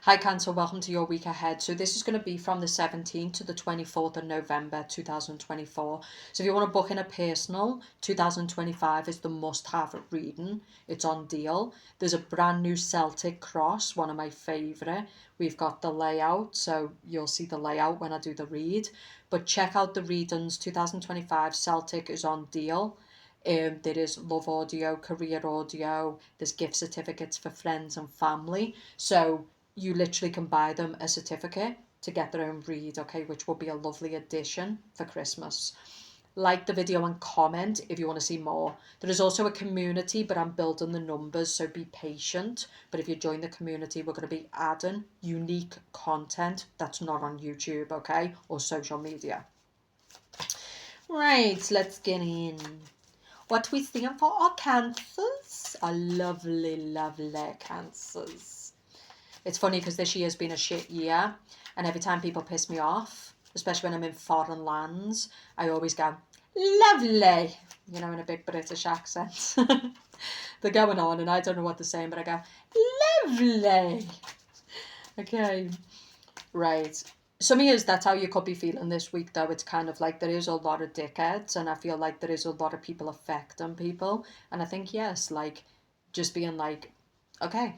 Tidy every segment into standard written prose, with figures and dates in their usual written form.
Hi Cancer, welcome to your week ahead. So this is going to be from the 17th to the 24th of November 2024. So if you want to book in a personal, 2025 is the must-have reading. It's on deal. There's a brand new Celtic cross, one of my favourite. We've got the layout, so you'll see the layout when I do the read. But check out the readings. 2025 Celtic is on deal. There is love audio, career audio, there's gift certificates for friends and family. So you literally can buy them a certificate to get their own read, okay, which will be a lovely addition for Christmas. Like the video and comment if you want to see more. There is also a community, but I'm building the numbers, so be patient. But if you join the community, we're going to be adding unique content that's not on YouTube, okay, or social media. Right, let's get in. What we seeing for our cancers? Our lovely, lovely cancers. It's funny because this year's been a shit year, and every time people piss me off, especially when I'm in foreign lands, I always go, lovely, in a big British accent. They're going on, and I don't know what they're saying, but I go, lovely. Okay, right. Some years that's how you could be feeling this week, though. It's kind of like there is a lot of dickheads, and I feel like there is a lot of people affecting people. And I think, yes, like just being like, okay.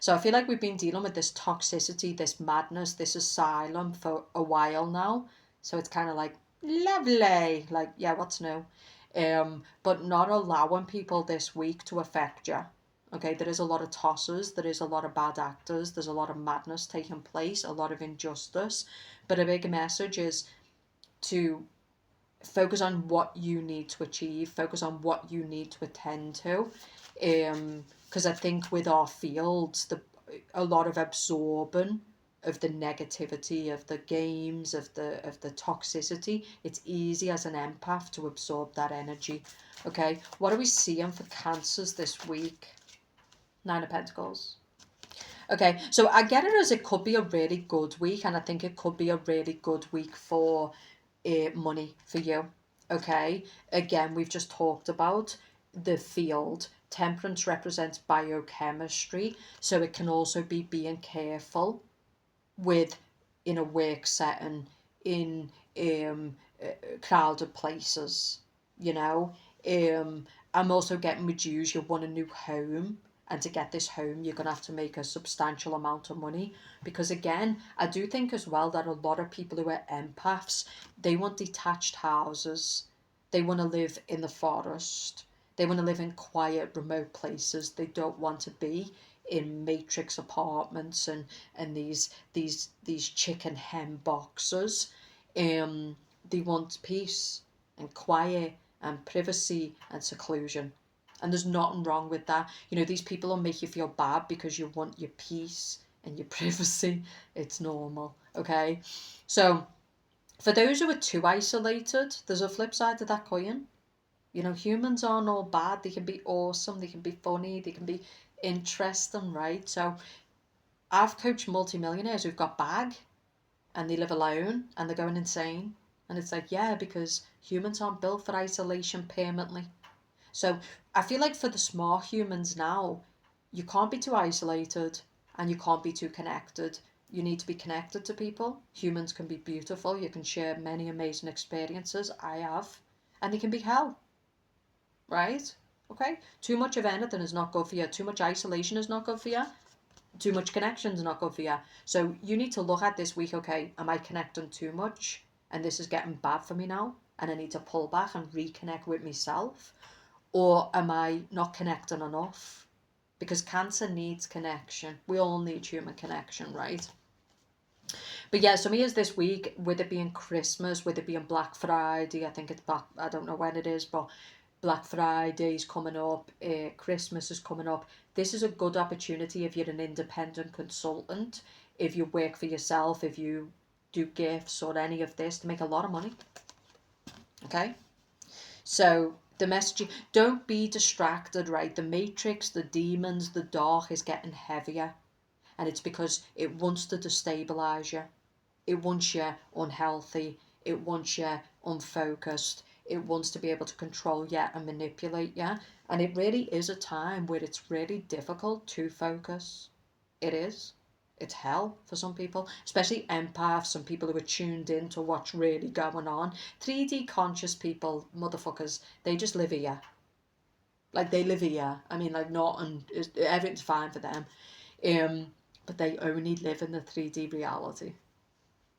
So I feel like we've been dealing with this toxicity, this madness, this asylum for a while now. So it's kind of like, lovely. Like, yeah, what's new? But not allowing people this week to affect you. Okay, there is a lot of tosses, there is a lot of bad actors, there's a lot of madness taking place, a lot of injustice. But a big message is to focus on what you need to achieve, focus on what you need to attend to. Because I think with our fields, a lot of absorbing of the negativity of the games of the toxicity, it's easy as an empath to absorb that energy. Okay, what are we seeing for cancers this week? Nine of Pentacles. Okay, so I get it as it could be a really good week, and I think it could be a really good week for money for you. Okay, again, we've just talked about the field. Temperance represents biochemistry, so it can also be being careful with in a work setting, in crowded places, you know. I'm also getting with you want a new home, and to get this home you're going to have to make a substantial amount of money, because again I do think as well that a lot of people who are empaths, they want detached houses, they want to live in the forest, they want to live in quiet remote places, they don't want to be in matrix apartments and these chicken hen boxes. They want peace and quiet and privacy and seclusion. And there's nothing wrong with that. These people will make you feel bad because you want your peace and your privacy. It's normal, okay? So for those who are too isolated, there's a flip side to that coin. Humans aren't all bad. They can be awesome, they can be funny, they can be interesting, right? So I've coached multimillionaires who've got bag and they live alone and they're going insane. And it's like, yeah, because humans aren't built for isolation permanently. So I feel like for the smart humans now, you can't be too isolated and you can't be too connected. You need to be connected to people. Humans can be beautiful. You can share many amazing experiences. I have. And they can be hell, right? Okay? Too much of anything is not good for you. Too much isolation is not good for you. Too much connection is not good for you. So you need to look at this week, okay, am I connecting too much? And this is getting bad for me now. And I need to pull back and reconnect with myself. Or am I not connecting enough? Because cancer needs connection. We all need human connection, right? But yeah, so me is this week, with it being Christmas, with it being Black Friday, I think it's back, I don't know when it is, but Black Friday's coming up, Christmas is coming up. This is a good opportunity if you're an independent consultant, if you work for yourself, if you do gifts or any of this, to make a lot of money. Okay? So the message, don't be distracted, right? The matrix, the demons, the dark is getting heavier. And it's because it wants to destabilize you. It wants you unhealthy. It wants you unfocused. It wants to be able to control you and manipulate you. And it really is a time where it's really difficult to focus. It is. it's hell for some people, especially empaths, some people who are tuned in to what's really going on. 3D conscious people, motherfuckers, they just live here. Like, they live here. I mean, like, not, and everything's fine for them. But they only live in the 3D reality.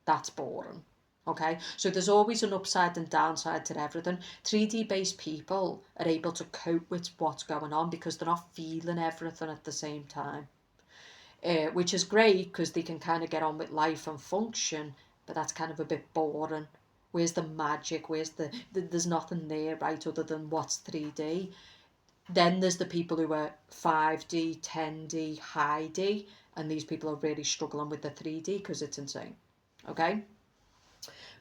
That's boring. Okay, so there's always an upside and downside to everything. 3D based people are able to cope with what's going on because they're not feeling everything at the same time, which is great because they can kind of get on with life and function, but that's kind of a bit boring. Where's the magic? There's nothing there, right, other than what's 3D. Then there's the people who are 5D, 10D, high D, and these people are really struggling with the 3D because it's insane. Okay?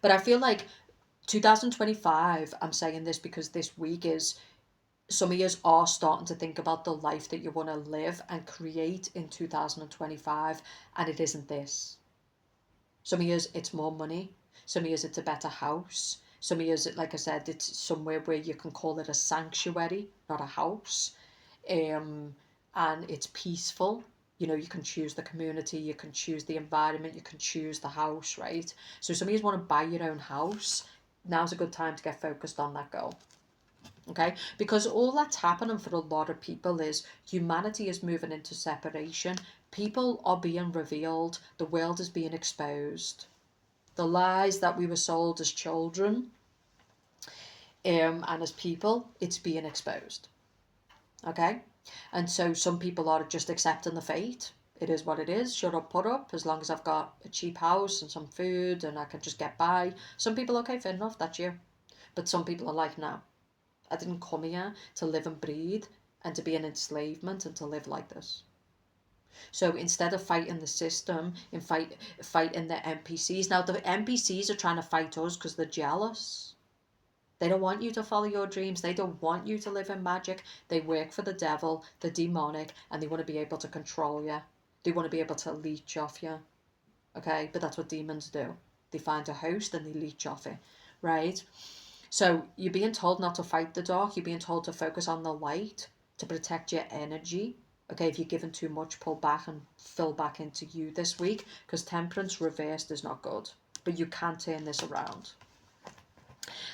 But I feel like 2025, I'm saying this because this week is, some of you are starting to think about the life that you want to live and create in 2025, and it isn't this. Some of you, it's more money. Some of you, it's a better house. Some of you, like I said, it's somewhere where you can call it a sanctuary, not a house. And it's peaceful. You know, you can choose the community, you can choose the environment, you can choose the house, right? So some of you want to buy your own house. Now's a good time to get focused on that goal. Okay, because all that's happening for a lot of people is humanity is moving into separation. People are being revealed. The world is being exposed. The lies that we were sold as children, and as people, it's being exposed. Okay, and so some people are just accepting the fate. It is what it is. Shut up, put up. As long as I've got a cheap house and some food and I can just get by. Some people, okay, fair enough, that's you. But some people are like, no, I didn't come here to live and breathe and to be an enslavement and to live like this. So instead of fighting the system and fighting the NPCs, now the NPCs are trying to fight us because they're jealous. They don't want you to follow your dreams. They don't want you to live in magic. They work for the devil, the demonic, and they want to be able to control you. They want to be able to leech off you. Okay, but that's what demons do. They find a host and they leech off it, right? So you're being told not to fight the dark. You're being told to focus on the light, to protect your energy. Okay, if you're given too much, pull back and fill back into you this week, because temperance reversed is not good. But you can turn this around.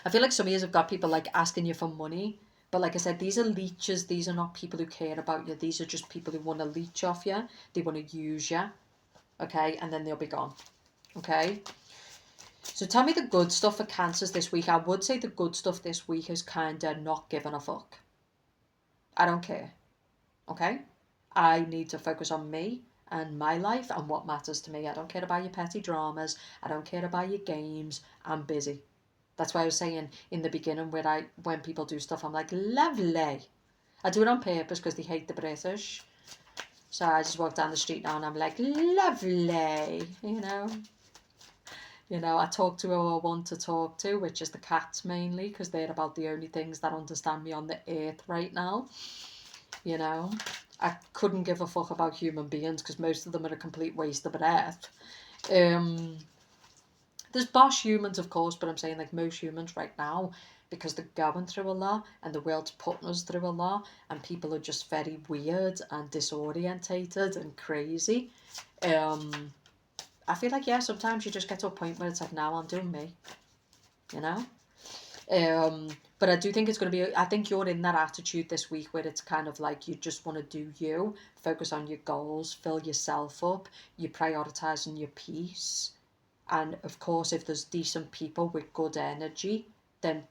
I feel like some of you have got people like asking you for money. But like I said, these are leeches. These are not people who care about you. These are just people who want to leech off you. They want to use you. Okay, and then they'll be gone. Okay. So tell me the good stuff for cancers this week. I would say the good stuff this week is kind of not giving a fuck. I don't care. Okay? I need to focus on me and my life and what matters to me. I don't care about your petty dramas. I don't care about your games. I'm busy. That's why I was saying in the beginning when people do stuff, I'm like, lovely. I do it on purpose because they hate the British. So I just walk down the street now and I'm like, lovely, you know. You know, I talk to who I want to talk to, which is the cats mainly, because they're about the only things that understand me on the earth right now. You know, I couldn't give a fuck about human beings because most of them are a complete waste of breath. There's boss humans, of course, but I'm saying like most humans right now, because they're going through a lot and the world's putting us through a lot and people are just very weird and disorientated and crazy. I feel like, yeah, sometimes you just get to a point where it's like, now I'm doing me, you know? But I do think it's going to be, I think you're in that attitude this week where it's kind of like you just want to do you, focus on your goals, fill yourself up, you're prioritising your peace. And of course, if there's decent people with good energy, then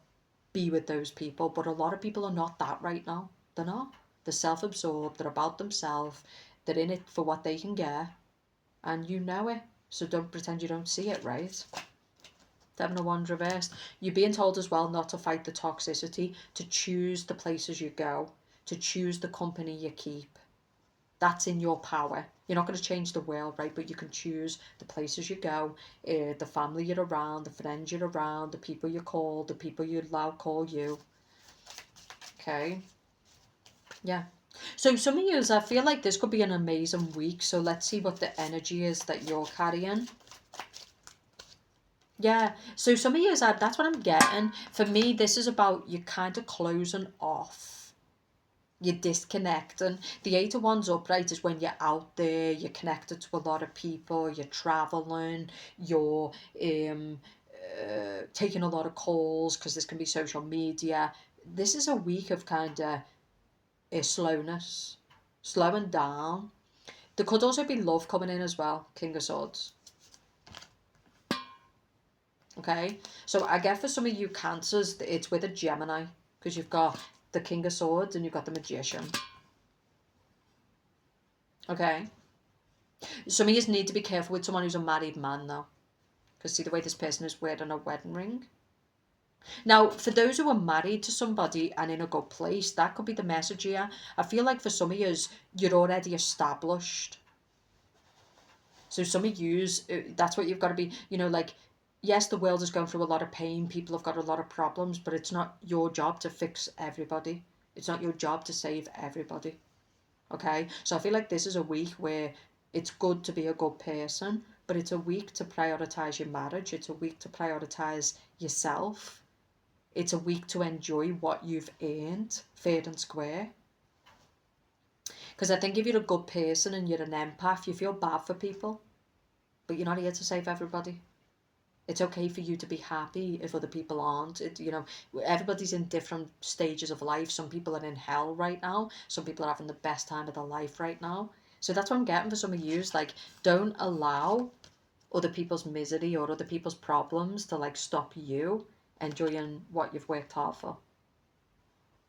be with those people. But a lot of people are not that right now. They're not. They're self-absorbed, they're about themselves, they're in it for what they can get, and you know it. So don't pretend you don't see it, right? Devon of Wands reversed. You're being told as well not to fight the toxicity, to choose the places you go, to choose the company you keep. That's in your power. You're not going to change the world, right? But you can choose the places you go, the family you're around, the friends you're around, the people you call, the people you allow call you. Okay. Yeah. So some of you, I feel like this could be an amazing week. So let's see what the energy is that you're carrying. Yeah. So some of you, that's what I'm getting. For me, this is about you kind of closing off You're disconnecting. The 8 of Wands upright is when you're out there, you're connected to a lot of people, you're traveling, you're taking a lot of calls because this can be social media. This is a week of kind of slowness, slowing down. There could also be love coming in as well, King of Swords. Okay, so I get for some of you Cancers, it's with a Gemini because you've got the King of Swords and you've got the Magician. Okay, some of you need to be careful with someone who's a married man though, because see the way this person is wearing a wedding ring. Now, for those who are married to somebody and in a good place, that could be the message here. I feel like for some of you, you're already established. So some of you, that's what you've got to be, like, yes, the world is going through a lot of pain. People have got a lot of problems, but it's not your job to fix everybody. It's not your job to save everybody. Okay? So I feel like this is a week where it's good to be a good person, but it's a week to prioritize your marriage. It's a week to prioritize yourself. It's a week to enjoy what you've earned, fair and square. Because I think if you're a good person and you're an empath, you feel bad for people, but you're not here to save everybody. It's okay for you to be happy if other people aren't. Everybody's in different stages of life. Some people are in hell right now. Some people are having the best time of their life right now. So that's what I'm getting for some of you. Like, don't allow other people's misery or other people's problems to like stop you enjoying what you've worked hard for.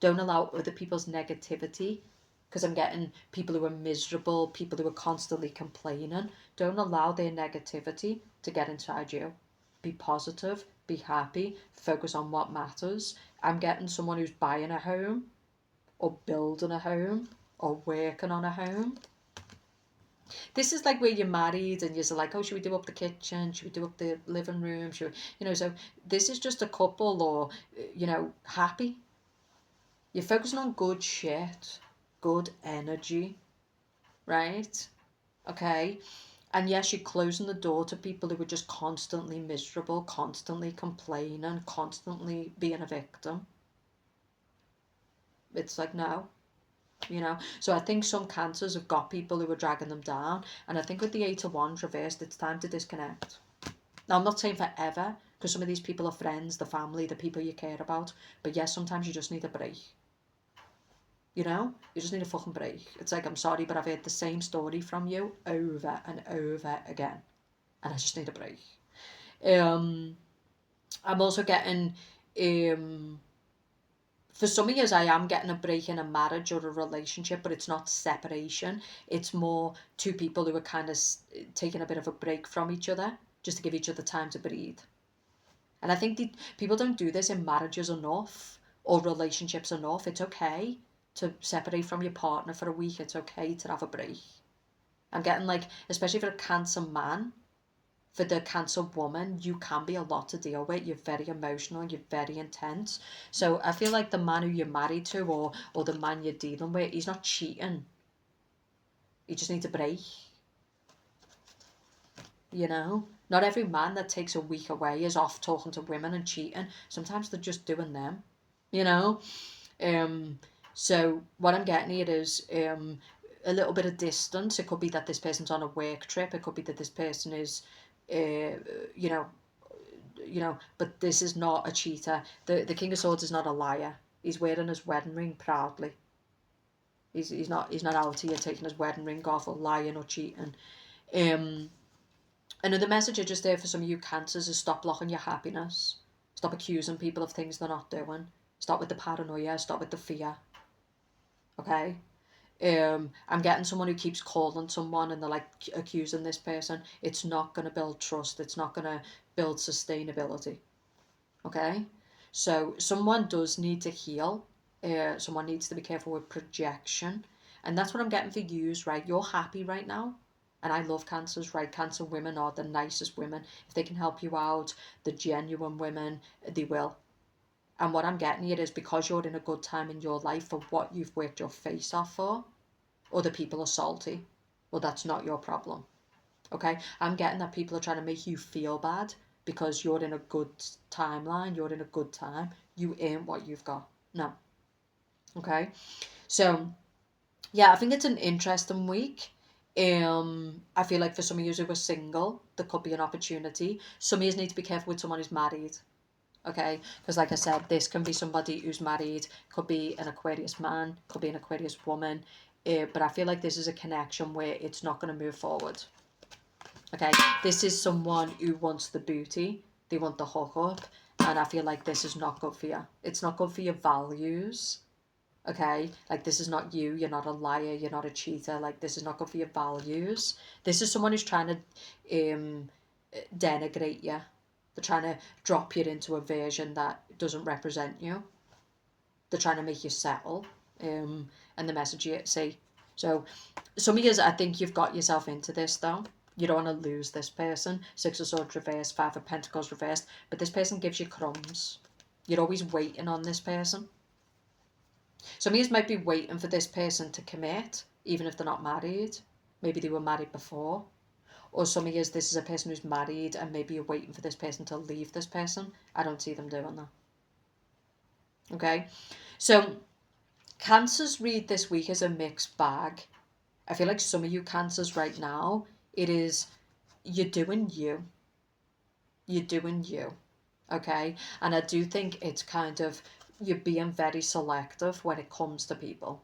Don't allow other people's negativity, because I'm getting people who are miserable, people who are constantly complaining. Don't allow their negativity to get inside you. Be positive, be happy, focus on what matters. I'm getting someone who's buying a home or building a home or working on a home. This is like where you're married and you're like, oh, should we do up the kitchen? Should we do up the living room? So this is just a couple or, happy. You're focusing on good shit, good energy, right? Okay. And yes, you're closing the door to people who are just constantly miserable, constantly complaining, constantly being a victim. It's like, no, So I think some Cancers have got people who are dragging them down. And I think with the 8 of Wands reversed, it's time to disconnect. Now, I'm not saying forever, because some of these people are friends, the family, the people you care about. But yes, sometimes you just need a break. You just need a fucking break. It's like, I'm sorry, but I've heard the same story from you over and over again. And I just need a break. I'm also getting, for some of years, I am getting a break in a marriage or a relationship, but it's not separation. It's more two people who are kind of taking a bit of a break from each other, just to give each other time to breathe. And I think people don't do this in marriages enough or relationships enough. It's okay to separate from your partner for a week. It's okay to have a break. I'm getting like, especially for a Cancer man, for the Cancer woman, you can be a lot to deal with. You're very emotional, you're very intense. So I feel like the man who you're married to or the man you're dealing with, he's not cheating. He just needs a break. Not every man that takes a week away is off talking to women and cheating. Sometimes they're just doing them. So what I'm getting here is a little bit of distance. It could be that this person's on a work trip. It could be that this person is, but this is not a cheater. The King of Swords is not a liar. He's wearing his wedding ring proudly. He's not out here taking his wedding ring off or lying or cheating. Another message I just there for some of you Cancers is stop blocking your happiness. Stop accusing people of things they're not doing. Stop with the paranoia. Stop with the fear. Okay? I'm getting someone who keeps calling someone and they're like accusing this person. It's not going to build trust. It's not going to build sustainability. Okay? So someone does need to heal. Someone needs to be careful with projection. And that's what I'm getting for yous, right? You're happy right now. And I love Cancers, right? Cancer women are the nicest women. If they can help you out, the genuine women, they will. And what I'm getting here is because you're in a good time in your life for what you've worked your face off for, other people are salty. Well, that's not your problem. Okay? I'm getting that people are trying to make you feel bad because you're in a good timeline, you're in a good time. You ain't what you've got. No. Okay, so yeah, I think it's an interesting week. I feel like for some of you who are single, there could be an opportunity. Some of you need to be careful with someone who's married. Okay, because like I said, this can be somebody who's married, could be an Aquarius man, could be an Aquarius woman, but I feel like this is a connection where it's not going to move forward. Okay, this is someone who wants the booty, they want the hookup, and I feel like this is not good for you. It's not good for your values. Okay, like this is not you, you're not a liar, you're not a cheater, like this is not good for your values. This is someone who's trying to denigrate you. They're trying to drop you into a version that doesn't represent you. They're trying to make you settle, and the message you see. So some of you, I think you've got yourself into this though. You don't want to lose this person. Six of Swords reversed, Five of Pentacles reversed, but this person gives you crumbs. You're always waiting on this person. Some of you might be waiting for this person to commit, even if they're not married. Maybe they were married before. Or some of you, this is a person who's married and maybe you're waiting for this person to leave this person. I don't see them doing that. Okay? So, Cancers read this week as a mixed bag. I feel like some of you Cancers right now, it is, you're doing you. You're doing you. Okay? And I do think it's kind of, you're being very selective when it comes to people.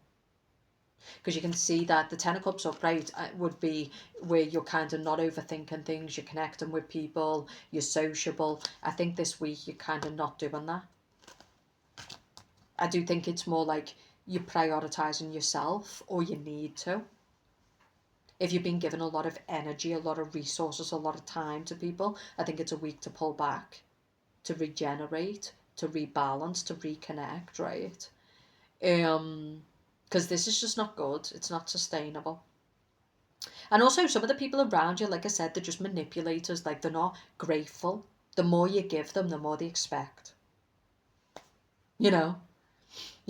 Because you can see that the Ten of Cups upright would be where you're kind of not overthinking things, you're connecting with people, you're sociable. I think this week you're kind of not doing that. I do think it's more like you're prioritizing yourself, or you need to. If you've been given a lot of energy, a lot of resources, a lot of time to people, I think it's a week to pull back, to regenerate, to rebalance, to reconnect, right? Because this is just not good. It's not sustainable. And also, some of the people around you, like I said, they're just manipulators. Like, they're not grateful. The more you give them, the more they expect. You know?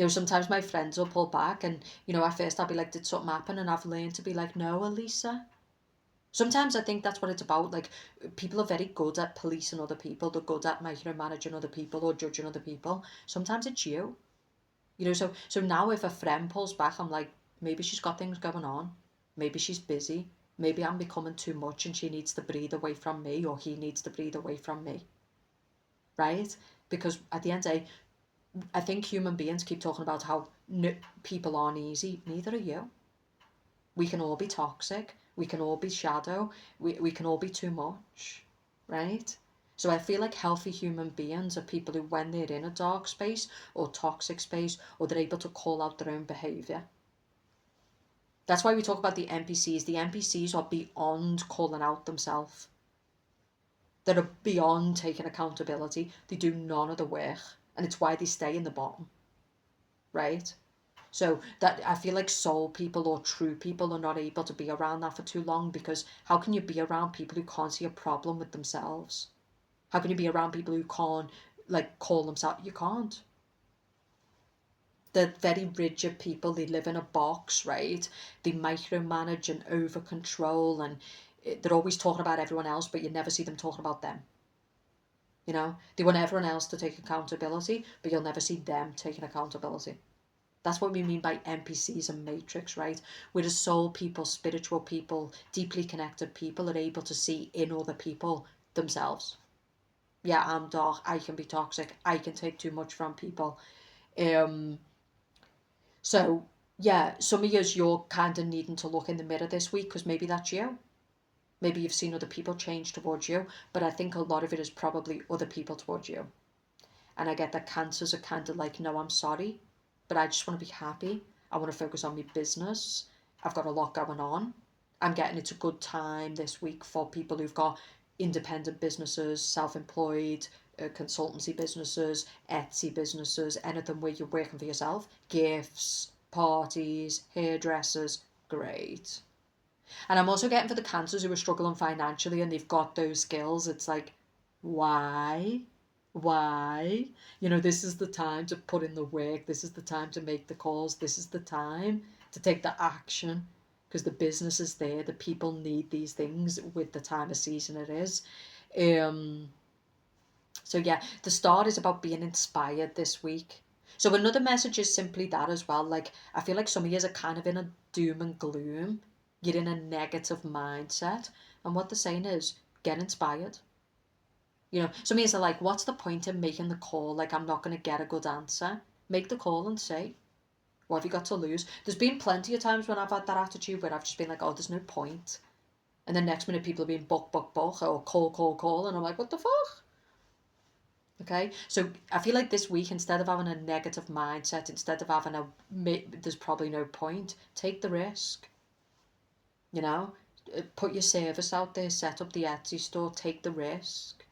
Sometimes my friends will pull back, and, at first I'll be like, did something happen? And I've learned to be like, no, Elisa. Sometimes I think that's what it's about. Like, people are very good at policing other people. They're good at micromanaging other people or judging other people. Sometimes it's you. So now if a friend pulls back, I'm like, maybe she's got things going on. Maybe she's busy. Maybe I'm becoming too much and she needs to breathe away from me, or he needs to breathe away from me. Right? Because at the end of the day, I think human beings keep talking about how people aren't easy. Neither are you. We can all be toxic. We can all be shadow. We can all be too much. Right? So I feel like healthy human beings are people who, when they're in a dark space or toxic space, or they're able to call out their own behaviour. That's why we talk about the NPCs. The NPCs are beyond calling out themselves. They're beyond taking accountability. They do none of the work. And it's why they stay in the bottom. Right? So that, I feel like soul people or true people are not able to be around that for too long, because how can you be around people who can't see a problem with themselves? How can you be around people who can't, like, call themselves? You can't. They're very rigid people. They live in a box, right? They micromanage and over control, and they're always talking about everyone else, but you never see them talking about them. They want everyone else to take accountability, but you'll never see them taking accountability. That's what we mean by NPCs and Matrix, right? Whereas soul people, spiritual people, deeply connected people are able to see in other people themselves. Yeah, I'm dark. I can be toxic. I can take too much from people. Um. So yeah, some of you're kind of needing to look in the mirror this week, because maybe that's you. Maybe you've seen other people change towards you, but I think a lot of it is probably other people towards you. And I get that Cancers are kind of like, no, I'm sorry, but I just want to be happy. I want to focus on my business. I've got a lot going on. I'm getting it's a good time this week for people who've got independent businesses, self-employed, consultancy businesses, Etsy businesses, anything where you're working for yourself, gifts, parties, hairdressers, great. And I'm also getting for the Cancers who are struggling financially and they've got those skills. It's like, why? Why? This is the time to put in the work. This is the time to make the calls. This is the time to take the action, because the business is there. The people need these things with the time of season it is. So yeah, the start is about being inspired this week. So another message is simply that as well. Like, I feel like some of you are kind of in a doom and gloom. You're in a negative mindset. And what they're saying is, get inspired. You know, some of you are like, what's the point in making the call? Like, I'm not going to get a good answer. Make the call and say, what have you got to lose? There's been plenty of times when I've had that attitude where I've just been like, oh, there's no point. And the next minute people are being book, or call. And I'm like, what the fuck? Okay, so I feel like this week, instead of having a negative mindset, instead of having there's probably no point, take the risk. You know, put your service out there, set up the Etsy store, take the risk.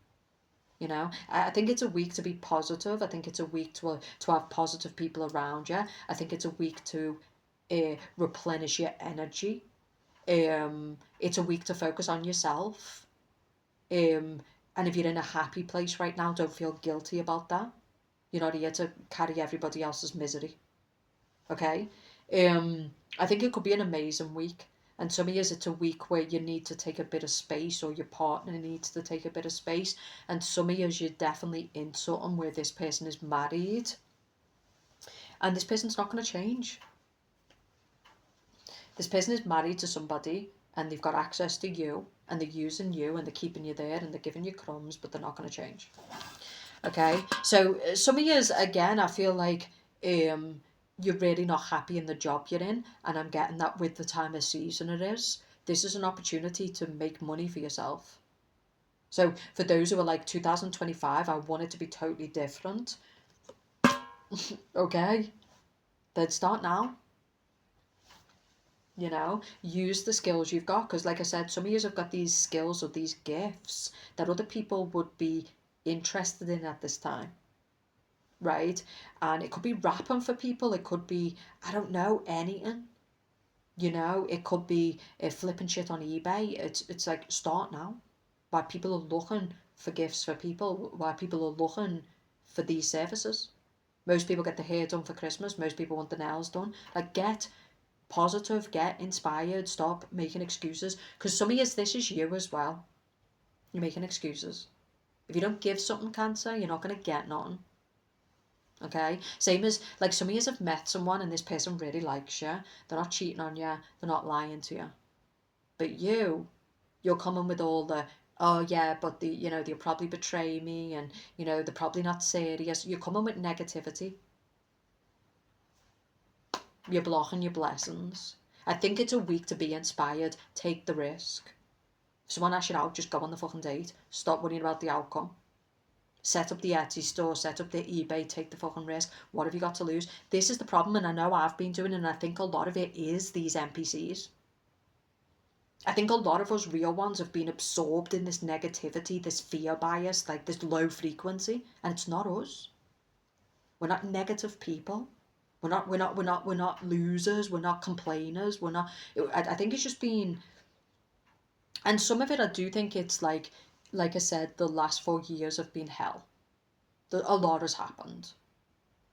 You know, I think it's a week to be positive. I think it's a week to have positive people around you. I think it's a week to replenish your energy. It's a week to focus on yourself. And if you're in a happy place right now, don't feel guilty about that. You're not here to carry everybody else's misery. Okay? I think it could be an amazing week. And some years it's a week where you need to take a bit of space, or your partner needs to take a bit of space. And some years you're definitely in something where this person is married and this person's not going to change. This person is married to somebody and they've got access to you and they're using you and they're keeping you there and they're giving you crumbs, but they're not going to change. Okay, so some of years again, I feel like you're really not happy in the job you're in, and I'm getting that with the time of season it is. This is an opportunity to make money for yourself. So for those who are like 2025, I want it to be totally different. Okay, then start now. You know, use the skills you've got, because like I said, some of you have got these skills or these gifts that other people would be interested in at this time, right? And it could be rapping for people, it could be, I don't know, anything. You know, it could be flipping shit on eBay. It's like, start now. Why people are looking for gifts for people, why people are looking for these services. Most people get their hair done for Christmas, most people want their nails done. Like, get positive, get inspired, stop making excuses. Because some of you, this is you as well. You're making excuses. If you don't give something, Cancer, you're not going to get nothing. Okay, same as like some of you have met someone and this person really likes you. They're not cheating on you, they're not lying to you. But you're coming with all the, oh yeah, but they'll probably betray me, and they're probably not serious. You're coming with negativity. You're blocking your blessings. I think it's a week to be inspired. Take the risk. If someone asks you out, just go on the fucking date. Stop worrying about the outcome. Set up the Etsy store, set up the eBay, take the fucking risk. What have you got to lose? This is the problem, and I know I've been doing it, and I think a lot of it is these NPCs. I think a lot of us real ones have been absorbed in this negativity, this fear bias, like this low frequency, and it's not us. We're not negative people. We're not losers. We're not complainers. We're not. I think it's just been, and some of it I do think it's like I said, the last 4 years have been hell. A lot has happened,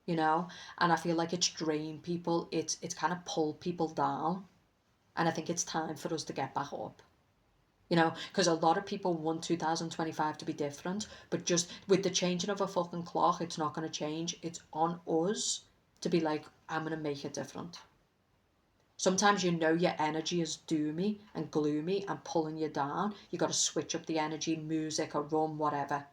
and I feel like it's drained people. It's kind of pulled people down, and I think it's time for us to get back up. Because a lot of people want 2025 to be different, but just with the changing of a fucking clock, it's not going to change. It's on us to be like, I'm going to make it different. Sometimes your energy is doomy and gloomy and pulling you down. You got to switch up the energy, music, a run, whatever.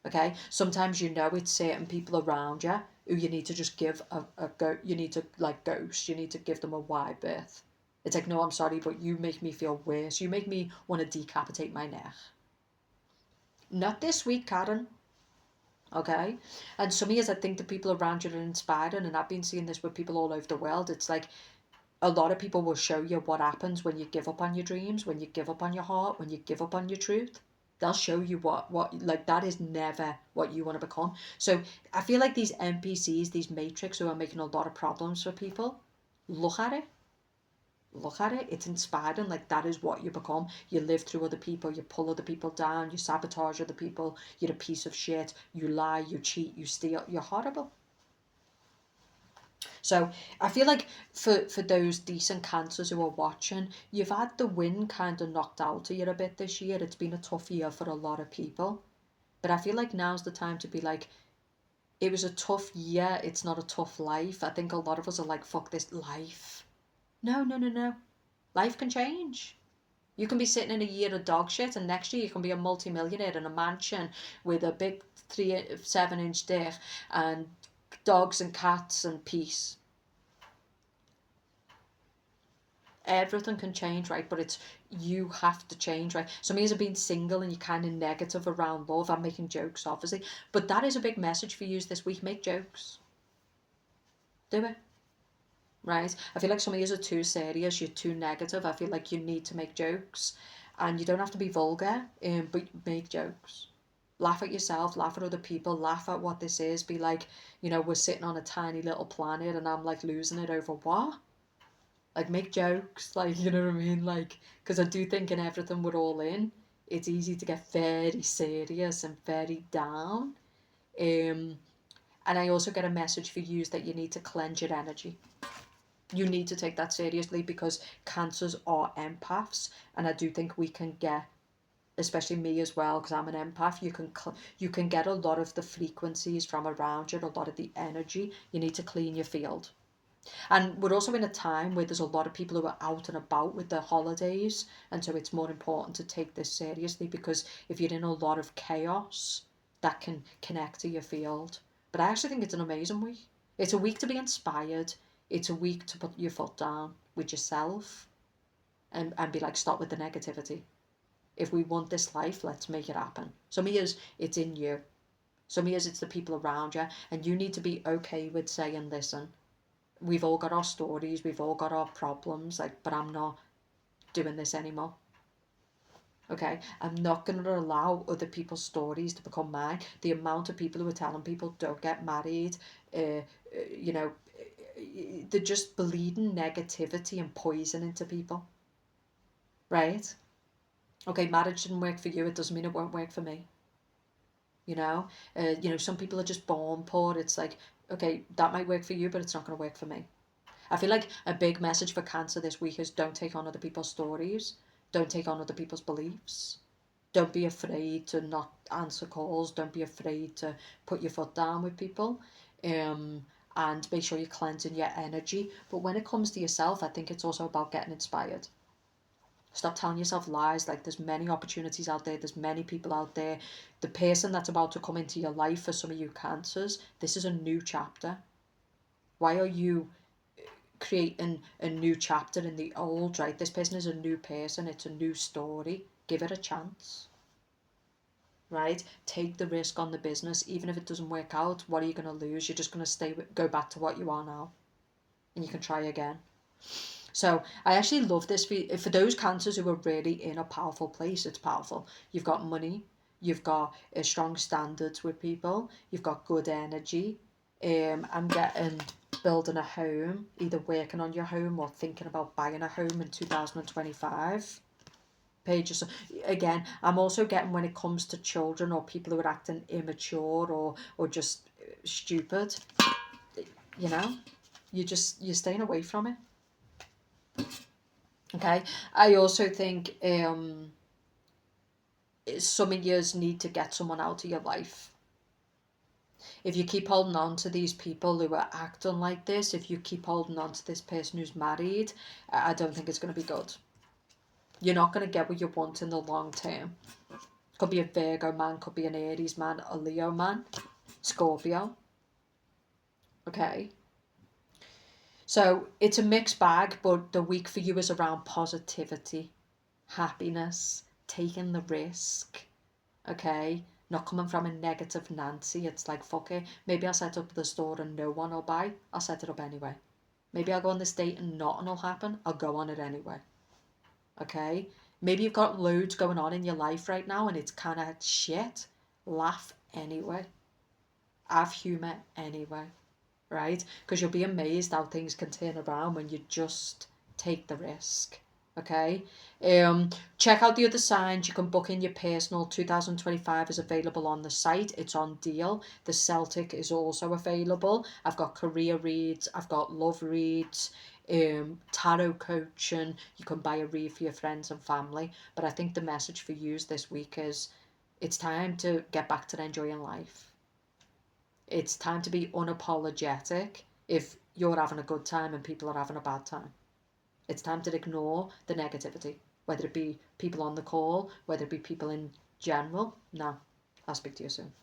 Okay? Sometimes it's certain people around you who you need to just give a go. You need to like ghost. You need to give them a wide berth. It's like, no, I'm sorry, but you make me feel worse. You make me want to decapitate my neck. Not this week, Karen. Okay? And some years I think the people around you are inspiring, and I've been seeing this with people all over the world. It's like a lot of people will show you what happens when you give up on your dreams, when you give up on your heart, when you give up on your truth. They'll show you what like that is never what you want to become. So I feel like these NPCs, these matrix who are making a lot of problems for people, look at it. It's inspiring. Like, that is what you become. You live through other people, you pull other people down, you sabotage other people, you're a piece of shit, you lie, you cheat, you steal, you're horrible. So I feel like for those decent Cancers who are watching, you've had the wind kind of knocked out of you a bit this year. It's been a tough year for a lot of people, but I feel like now's the time to be like, It was a tough year. It's not a tough life. I think a lot of us are like, fuck this life. No, no, no, no. Life can change. You can be sitting in a year of dog shit, and next year you can be a multi-millionaire in a mansion with a big 7-inch dick and dogs and cats and peace. Everything can change, right? But it's, you have to change, right? Some of you have been single and you're kind of negative around love. I'm making jokes, obviously, but that is a big message for you this week. Make jokes. Do it. Right? I feel like some of you are too serious, you're too negative. I feel like you need to make jokes, and you don't have to be vulgar, but make jokes. Laugh at yourself, laugh at other people, laugh at what this is. Be like, we're sitting on a tiny little planet and I'm like losing it over what? Like, make jokes, like, you know what I mean? Like, because I do think in everything we're all in, it's easy to get very serious and very down. Um, and I also get a message for you that you need to cleanse your energy. You need to take that seriously, because cancers are empaths, and I do think we can get, especially me as well, because I'm an empath, you can get a lot of the frequencies from around you, and a lot of the energy. You need to clean your field. And we're also in a time where there's a lot of people who are out and about with their holidays, and so it's more important to take this seriously, because if you're in a lot of chaos, that can connect to your field. But I actually think it's an amazing week. It's a week to be inspired. It's a week to put your foot down with yourself, and be like, stop with the negativity. If we want this life, let's make it happen. Some of years it's in you. Some years it's the people around you, and you need to be okay with saying, listen, we've all got our stories, we've all got our problems, like, but I'm not doing this anymore. Okay, I'm not going to allow other people's stories to become mine. The amount of people who are telling people don't get married, you know, they're just bleeding negativity and poison into people, right? Okay, marriage didn't work for you, it doesn't mean it won't work for me. Some people are just born poor. It's like, okay, that might work for you, but it's not going to work for me. I feel like a big message for Cancer this week is, don't take on other people's stories. Don't take on other people's beliefs. Don't be afraid to not answer calls. Don't be afraid to put your foot down with people. And make sure you're cleansing your energy. But when it comes to yourself, I think it's also about getting inspired. Stop telling yourself lies. Like, there's many opportunities out there. There's many people out there. The person that's about to come into your life, for some of you Cancers, this is a new chapter. Why are you creating a new chapter in the old, right? This person is a new person. It's a new story. Give it a chance, right? Take the risk on the business. Even if it doesn't work out, what are you going to lose? You're just going to go back to what you are now, and you can try again. So I actually love this for those Cancers who are really in a powerful place. It's powerful. You've got money. You've got strong standards with people. You've got good energy. I'm getting building a home, either working on your home or thinking about buying a home in 2025. Pages. Again, I'm also getting, when it comes to children or people who are acting immature or just stupid, you're staying away from it. Okay, I also think some of you need to get someone out of your life. If you keep holding on to these people who are acting like this, if you keep holding on to this person who's married, I don't think it's going to be good. You're not going to get what you want in the long term. Could be a Virgo man, could be an Aries man, a Leo man, Scorpio. Okay. So it's a mixed bag, but the week for you is around positivity, happiness, taking the risk. Okay. Not coming from a negative Nancy. It's like, fuck it. Maybe I'll set up the store and no one will buy. I'll set it up anyway. Maybe I'll go on this date and nothing will happen. I'll go on it anyway. Okay? Maybe you've got loads going on in your life right now and it's kind of shit. Laugh anyway. Have humour anyway. Right? Because you'll be amazed how things can turn around when you just take the risk. Okay, check out the other signs. You can book in your personal. 2025 is available on the site. It's on deal. The Celtic is also available. I've got career reads, I've got love reads, tarot coaching. You can buy a read for your friends and family. But I think the message for you this week is, it's time to get back to enjoying life. It's time to be unapologetic if you're having a good time and people are having a bad time. It's time to ignore the negativity, whether it be people on the call, whether it be people in general. No, I'll speak to you soon.